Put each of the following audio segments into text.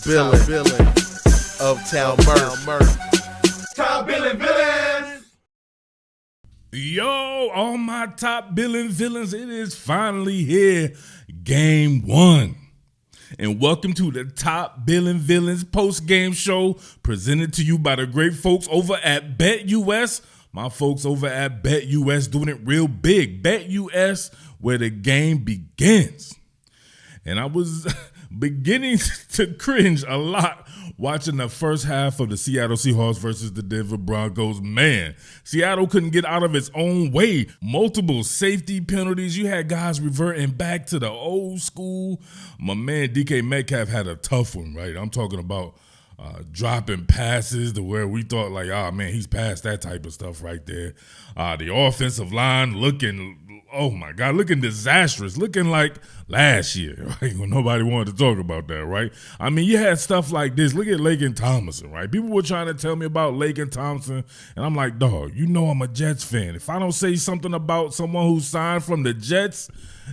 Billin of Town Murph. Top Billin villains. Yo, all my top Billin villains, it is finally here, game one. And welcome to the Top Billin Villains post-game show presented to you by the great folks over at BetUS. My folks over at BetUS doing it real big. BetUS, where the game begins. And I was beginning to cringe a lot watching the first half of the Seattle Seahawks versus the Denver Broncos. Man, Seattle couldn't get out of its own way. Multiple safety penalties. You had guys reverting back to the old school. My man DK Metcalf had a tough one, right? I'm talking about dropping passes to where we thought like, oh man, he's past that type of stuff right there. The offensive line looking, oh my God, looking disastrous, looking like last year, right? When nobody wanted to talk about that, right? I mean, you had stuff like this. Look at Laken Tomlinson, right? People were trying to tell me about Laken Tomlinson, and I'm like, dog, you know I'm a Jets fan. If I don't say something about someone who signed from the Jets,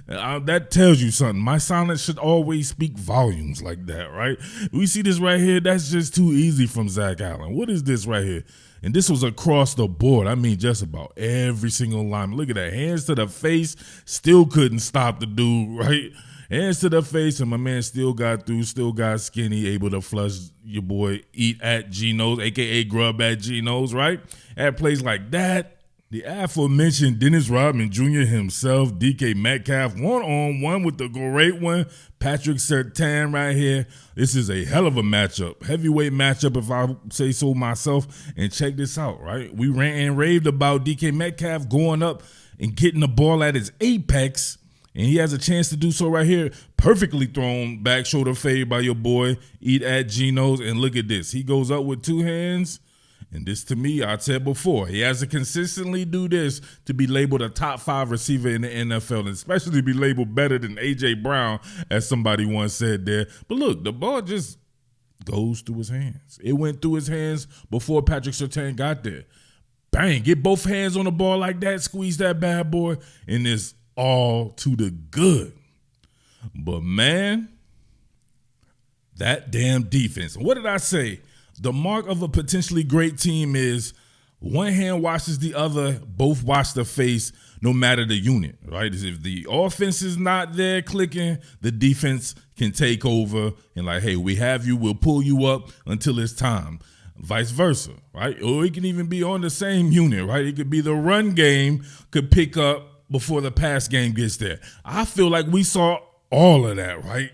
that tells you something. My silence should always speak volumes like that, right? We see this right here. That's just too easy from Zach Allen. What is this right here? And this was across the board. I mean, just about every single line. Look at that. Hands to the face. Still couldn't stop the dude, right? Hands to the face, and my man still got through, still got skinny, able to flush your boy Eat at Geno's, a.k.a. Grub at Geno's, right? At plays like that. The aforementioned Dennis Rodman Jr. himself, DK Metcalf, one-on-one with the great one, Patrick Surtain right here. This is a hell of a matchup, heavyweight matchup if I say so myself. And check this out, right? We ran and raved about DK Metcalf going up and getting the ball at his apex, and he has a chance to do so right here. Perfectly thrown back shoulder fade by your boy, Eat at Geno's. And look at this. He goes up with two hands. And this, to me, I said before, he has to consistently do this to be labeled a top 5 receiver in the NFL, and especially be labeled better than A.J. Brown, as somebody once said there. But look, the ball just goes through his hands. It went through his hands before Patrick Surtain got there. Bang, get both hands on the ball like that, squeeze that bad boy, and it's all to the good. But, man, that damn defense. What did I say? The mark of a potentially great team is one hand washes the other, both wash the face, no matter the unit, right? If the offense is not there clicking, the defense can take over and like, hey, we have you, we'll pull you up until it's time. Vice versa, right? Or it can even be on the same unit, right? It could be the run game could pick up before the pass game gets there. I feel like we saw all of that, right?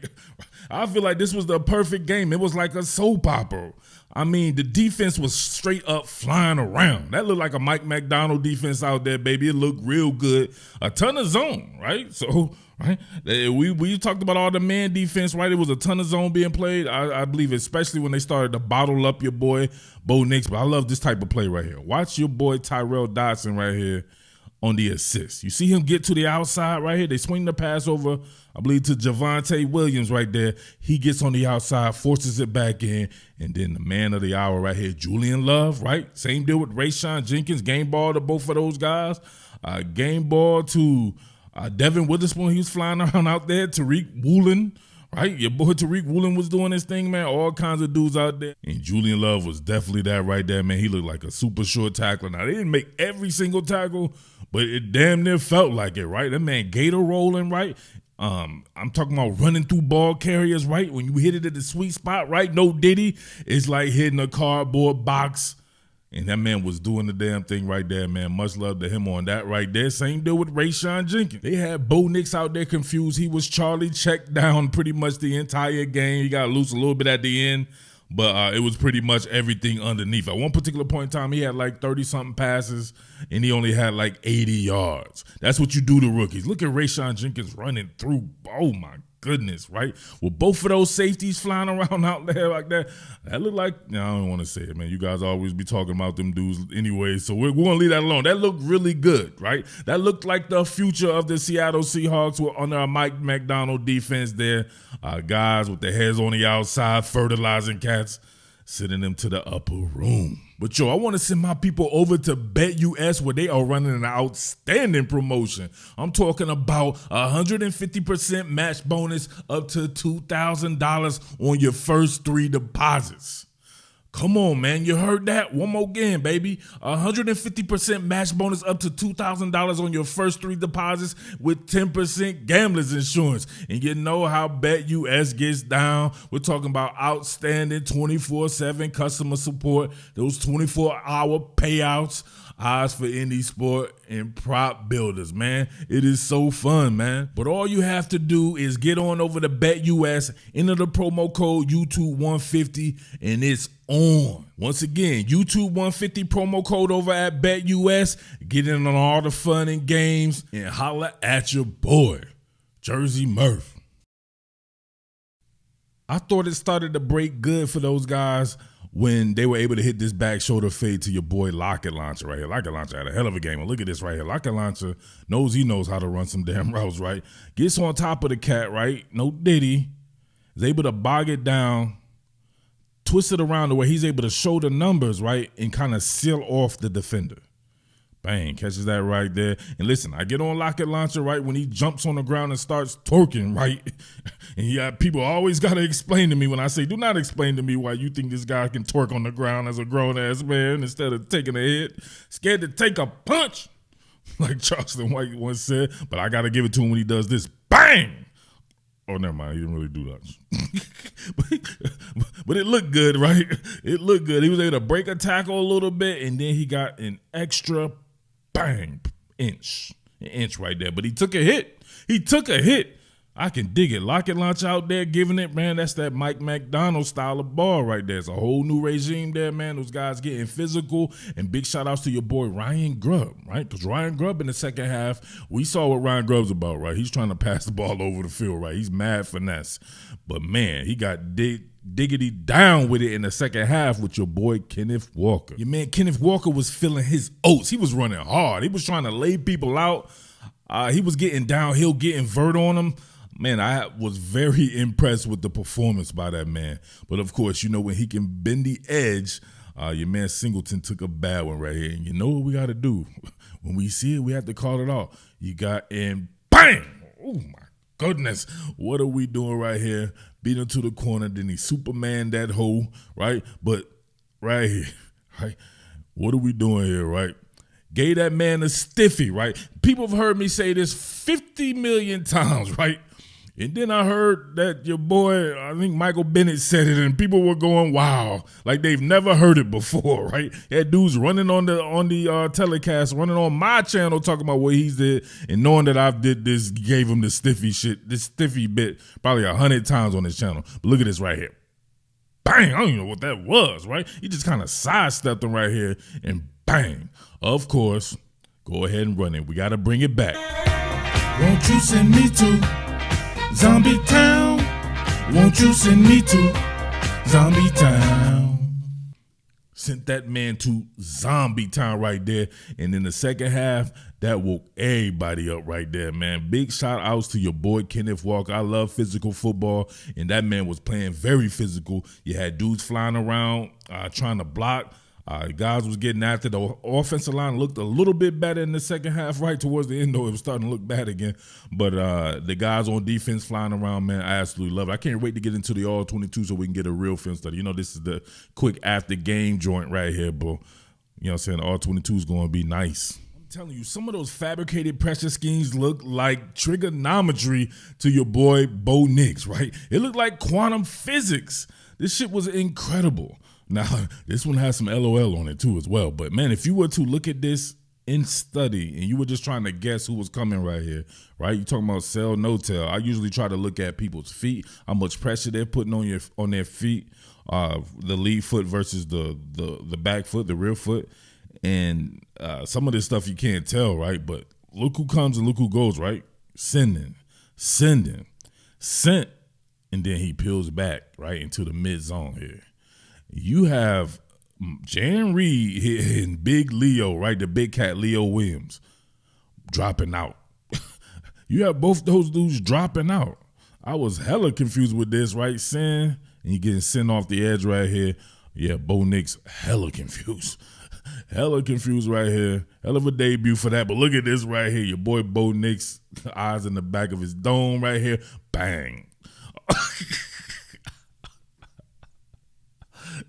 I feel like this was the perfect game. It was like a soap opera. I mean, the defense was straight up flying around. That looked like a Mike Macdonald defense out there, baby. It looked real good. A ton of zone, right? So, right, we talked about all the man defense, right? It was a ton of zone being played. I believe, especially when they started to bottle up your boy Bo Nix. But I love this type of play right here. Watch your boy Tyrell Dodson right here on the assist. You see him get to the outside right here. They swing the pass over, I believe, to Javonte Williams right there. He gets on the outside, forces it back in, and then the man of the hour right here, Julian Love, right? Same deal with Rayshawn Jenkins. Game ball to both of those guys. Game ball to Devin Witherspoon. He was flying around out there. Tariq Woolen, right? Your boy Tariq Woolen was doing his thing, man. All kinds of dudes out there. And Julian Love was definitely that right there, man. He looked like a super short tackler. Now, they didn't make every single tackle, but it damn near felt like it, right? That man gator rolling, right? I'm talking about running through ball carriers, right? When you hit it at the sweet spot, right? No Diddy. It's like hitting a cardboard box. And that man was doing the damn thing right there, man. Much love to him on that right there. Same deal with Rayshawn Jenkins. They had Bo Nix out there confused. He was Charlie checked down pretty much the entire game. He got loose a little bit at the end, but it was pretty much everything underneath. At one particular point in time, he had like 30-something passes, and he only had like 80 yards. That's what you do to rookies. Look at Rayshawn Jenkins running through. Oh, my goodness, right? With both of those safeties flying around out there like that, that looked like, I don't want to say it, man. You guys always be talking about them dudes anyway, so we're going to leave that alone. That looked really good, right? That looked like the future of the Seattle Seahawks were under a Mike Macdonald defense there. Guys with their heads on the outside, fertilizing cats, sending them to the upper room. But yo, I want to send my people over to BetUS where they are running an outstanding promotion. I'm talking about 150% match bonus up to $2,000 on your first 3 deposits. Come on, man. You heard that? One more again, baby. 150% match bonus up to $2,000 on your first 3 deposits with 10% gambler's insurance. And you know how BetUS gets down. We're talking about outstanding 24/7 customer support, those 24-hour payouts, odds for any sport, and prop builders, man. It is so fun, man. But all you have to do is get on over to BetUS, enter the promo code YouTube150, and it's on. Once again, YouTube150 promo code over at BetUS. Get in on all the fun and games and holla at your boy, Jersey Murph. I thought it started to break good for those guys when they were able to hit this back shoulder fade to your boy Locket Launcher right here. Locket Launcher had a hell of a game. And look at this right here. Locket Launcher knows he knows how to run some damn routes, right? Gets on top of the cat, right? No diddy. Is able to bog it down, twist it around the way he's able to show the numbers, right? And kind of seal off the defender. Bang, catches that right there. And listen, I get on Locket Launcher, right, when he jumps on the ground and starts twerking, right? And people always got to explain to me when I say, do not explain to me why you think this guy can twerk on the ground as a grown-ass man instead of taking a hit. Scared to take a punch, like Charleston White once said. But I got to give it to him when he does this. Bang! Oh, never mind. He didn't really do that. But it looked good, right? It looked good. He was able to break a tackle a little bit, and then he got an extra bang, an inch right there. But he took a hit. I can dig it. Locket Launch out there giving it, man. That's that Mike Macdonald style of ball right there. It's a whole new regime there, man. Those guys getting physical. And big shout outs to your boy Ryan Grubb, right? Because Ryan Grubb in the second half, we saw what Ryan Grubb's about, right? He's trying to pass the ball over the field, right? He's mad finesse. But man, he got diggity down with it in the second half with your boy Kenneth Walker. Your man Kenneth Walker was feeling his oats. He was running hard. He was trying to lay people out. He was getting downhill, getting vert on them. Man, I was very impressed with the performance by that man. But, of course, you know, when he can bend the edge, your man Singleton took a bad one right here. And you know what we got to do? When we see it, we have to call it off. You got and bang! Oh, my goodness. What are we doing right here? Beat him to the corner. Then he Superman that hole, right? But right here, right? What are we doing here, right? Gave that man a stiffy, right? People have heard me say this 50 million times, right? And then I heard that your boy, I think Michael Bennett said it, and people were going, wow, like they've never heard it before, right? That dude's running on the telecast, running on my channel, talking about what he's did, and knowing that I've did this, gave him the stiffy shit, this stiffy bit, probably 100 times on his channel. But look at this right here. Bang, I don't even know what that was, right? He just kind of sidestepped him right here, and bang. Of course, go ahead and run it. We got to bring it back. Won't you send me to Zombie Town? Won't you send me to Zombie Town? Sent that man to Zombie Town right there. And in the second half, that woke everybody up right there, man. Big shout outs to your boy Kenneth Walker. I love physical football, and that man was playing very physical. You had dudes flying around trying to block. Guys was getting after. The offensive line looked a little bit better in the second half, right towards the end, though it was starting to look bad again. But the guys on defense flying around, man, I absolutely love it. I can't wait to get into the All-22 so we can get a real film study. You know, this is the quick after-game joint right here, bro. You know what I'm saying? All-22 is going to be nice. I'm telling you, some of those fabricated pressure schemes look like trigonometry to your boy Bo Nix, right? It looked like quantum physics. This shit was incredible. Now, this one has some LOL on it too as well. But, man, if you were to look at this in study and you were just trying to guess who was coming right here, right? You're talking about sell, no tell. I usually try to look at people's feet, how much pressure they're putting on their feet, the lead foot versus the back foot, the rear foot. And some of this stuff you can't tell, right? But look who comes and look who goes, right? Sent. And then he peels back, right, into the mid zone here. You have Jan Reed and Big Leo, right? The big cat Leo Williams dropping out. You have both those dudes dropping out. I was hella confused with this, right? Sin, and you getting sent off the edge right here. Yeah, Bo Nix, hella confused. Hella confused right here. Hell of a debut for that. But look at this right here. Your boy Bo Nix, eyes in the back of his dome right here. Bang.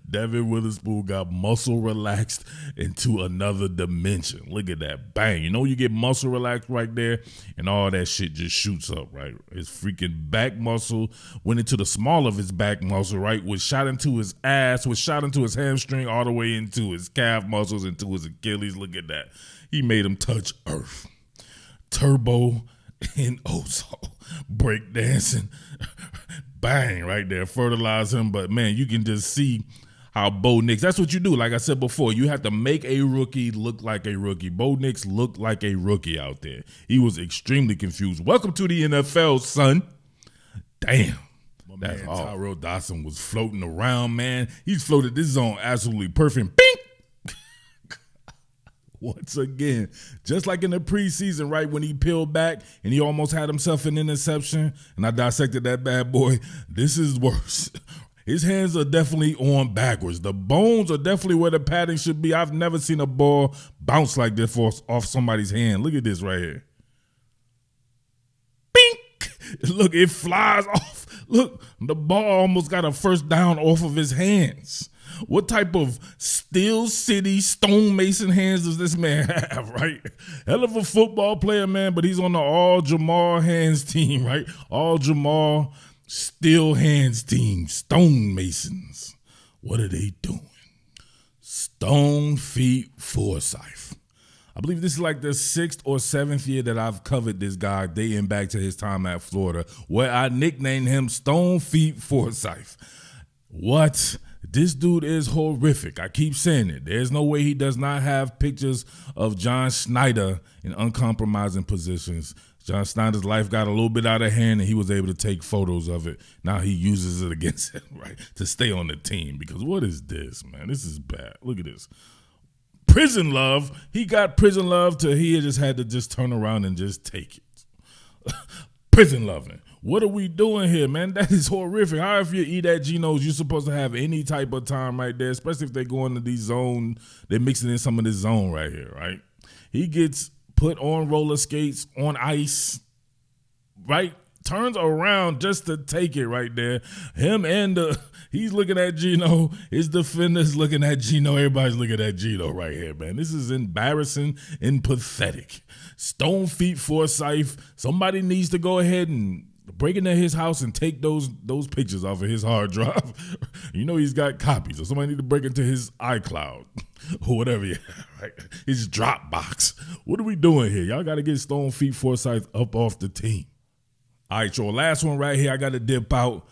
Devin Witherspoon got muscle relaxed into another dimension. Look at that. Bang. You know you get muscle relaxed right there and all that shit just shoots up, right? His freaking back muscle went into the small of his back muscle, right? Was shot into his ass, was shot into his hamstring, all the way into his calf muscles, into his Achilles. Look at that. He made him touch earth. Turbo and Ozo. Breakdancing. Bang, right there. Fertilize him. But, man, you can just see how Bo Nix, that's what you do. Like I said before, you have to make a rookie look like a rookie. Bo Nix looked like a rookie out there. He was extremely confused. Welcome to the NFL, son. Damn. That's all. Tyrell Dawson was floating around, man. He's floated this zone absolutely perfect. Bing! Once again, just like in the preseason, right, when he peeled back and he almost had himself an interception, and I dissected that bad boy, this is worse. His hands are definitely on backwards. The bones are definitely where the padding should be. I've never seen a ball bounce like this off somebody's hand. Look at this right here. Bink! Look, it flies off. Look, the ball almost got a first down off of his hands. What type of Steel City stonemason hands does this man have, right? Hell of a football player, man, but he's on the all Jamal hands team, right? All Jamal Steel hands team, stonemasons. What are they doing? Stone feet Forsyth. I believe this is like the 6th or 7th year that I've covered this guy dating back to his time at Florida, where I nicknamed him Stone Feet Forsyth. What? This dude is horrific. I keep saying it. There's no way he does not have pictures of John Schneider in uncompromising positions. John Snyder's life got a little bit out of hand, and he was able to take photos of it. Now he uses it against him, right, to stay on the team. Because what is this, man? This is bad. Look at this. Prison love. He got prison love till he just had to just turn around and just take it. Prison loving. What are we doing here, man? That is horrific. How if you eat at Geno's, you're supposed to have any type of time right there, especially if they go into these zone, they're mixing in some of this zone right here, right? He gets put on roller skates, on ice, right? Turns around just to take it right there. Him and he's looking at Geno. His defender's looking at Geno. Everybody's looking at Geno right here, man. This is embarrassing and pathetic. Stone feet Forsyth. Somebody needs to go ahead and break into his house and take those pictures off of his hard drive. You know he's got copies, so somebody need to break into his iCloud or whatever you have, right? His Dropbox. What are we doing here? Y'all got to get Stone Feet Forsyth up off the team. All right, y'all. Last one right here. I got to dip out.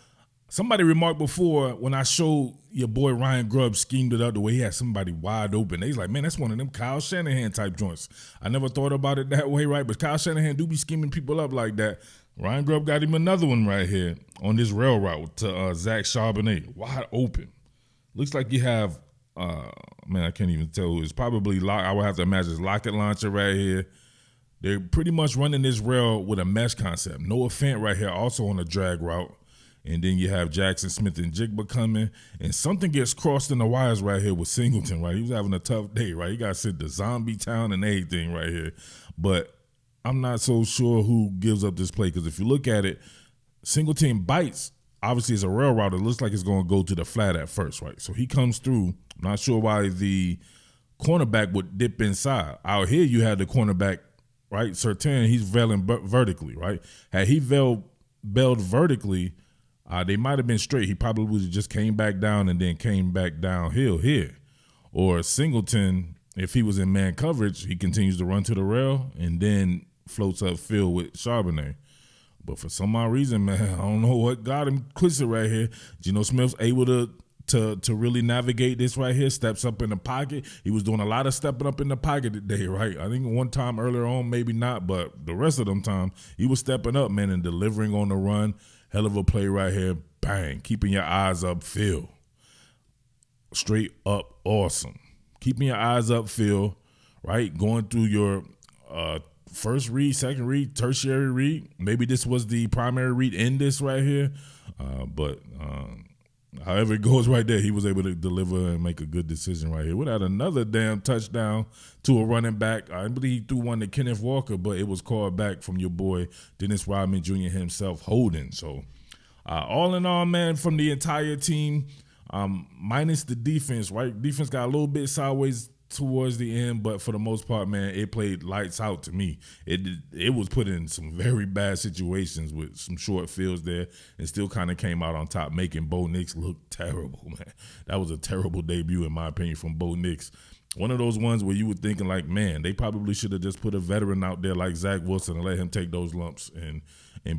Somebody remarked before when I showed your boy Ryan Grubb schemed it up the way he had somebody wide open. He's like, man, that's one of them Kyle Shanahan type joints. I never thought about it that way, right? But Kyle Shanahan do be scheming people up like that. Ryan Grubb got him another one right here on this rail route to Zach Charbonnet. Wide open. Looks like you have, man, I can't even tell who. It's probably, I would have to imagine it's Locket Launcher right here. They're pretty much running this rail with a mesh concept. Noah Fant right here also on a drag route. And then you have Jackson Smith and Jigba coming. And something gets crossed in the wires right here with Singleton, right? He was having a tough day, right? He got sent to Zombie Town and everything right here. But I'm not so sure who gives up this play because if you look at it, Singleton bites. Obviously, it's a rail route. It looks like it's going to go to the flat at first, right? So he comes through. I'm not sure why the cornerback would dip inside. Out here, you have the cornerback, right? Surtain, he's veiling vertically, right? Had he bailed vertically, they might have been straight. He probably just came back down and then came back downhill here. Or Singleton, if he was in man coverage, he continues to run to the rail and then floats upfield with Charbonnet. But for some odd reason, man, I don't know what got him twisted right here. Geno Smith's able to really navigate this right here, steps up in the pocket. He was doing a lot of stepping up in the pocket today, right? I think one time earlier on, maybe not, but the rest of them times, he was stepping up, man, and delivering on the run. Hell of a play right here. Bang. Keeping your eyes upfield. Straight up awesome. Keeping your eyes upfield, right? Going through your first read, second read, tertiary read. Maybe this was the primary read in this right here. But however it goes right there, he was able to deliver and make a good decision right here. Without another damn touchdown to a running back. I believe he threw one to Kenneth Walker, but it was called back from your boy Dennis Rodman Jr. himself holding. So all in all, man, from the entire team, minus the defense, right? Defense got a little bit sideways towards the end, but for the most part, man, it played lights out to me. It was put in some very bad situations with some short fields there and still kind of came out on top, making Bo Nix look terrible, man. That was a terrible debut, in my opinion, from Bo Nix. One of those ones where you were thinking like, man, they probably should have just put a veteran out there like Zach Wilson and let him take those lumps and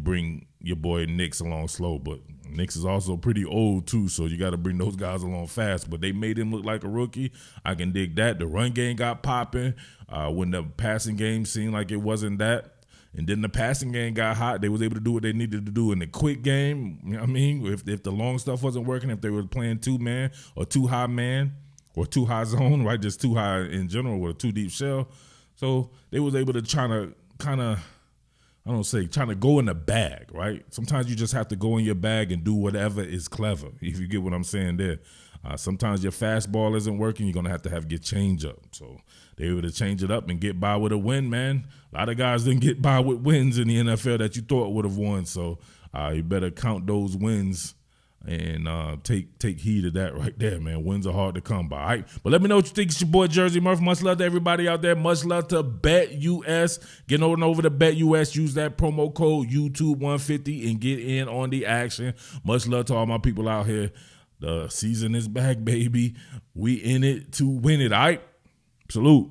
bring your boy Nix along slow. But Nix is also pretty old too, so you got to bring those guys along fast. But they made him look like a rookie. I can dig that. The run game got popping when the passing game seemed like it wasn't that. And then the passing game got hot. They was able to do what they needed to do in the quick game. You know what I mean? If the long stuff wasn't working, if they were playing two-man or two-high man or two-high zone, right, just two-high in general with a two-deep shell. So they was able to trying to go in the bag, right? Sometimes you just have to go in your bag and do whatever is clever, if you get what I'm saying there. Sometimes your fastball isn't working. You're going to have get change up. So they were able to change it up and get by with a win, man. A lot of guys didn't get by with wins in the NFL that you thought would have won. So you better count those wins and take heed of that right there, man. Wins are hard to come by. All right? But let me know what you think. It's your boy Jersey Murph. Much love to everybody out there. Much love to BetUS. Get on over to BetUS. Use that promo code YouTube150 and get in on the action. Much love to all my people out here. The season is back, baby. We in it to win it. All right? Salute.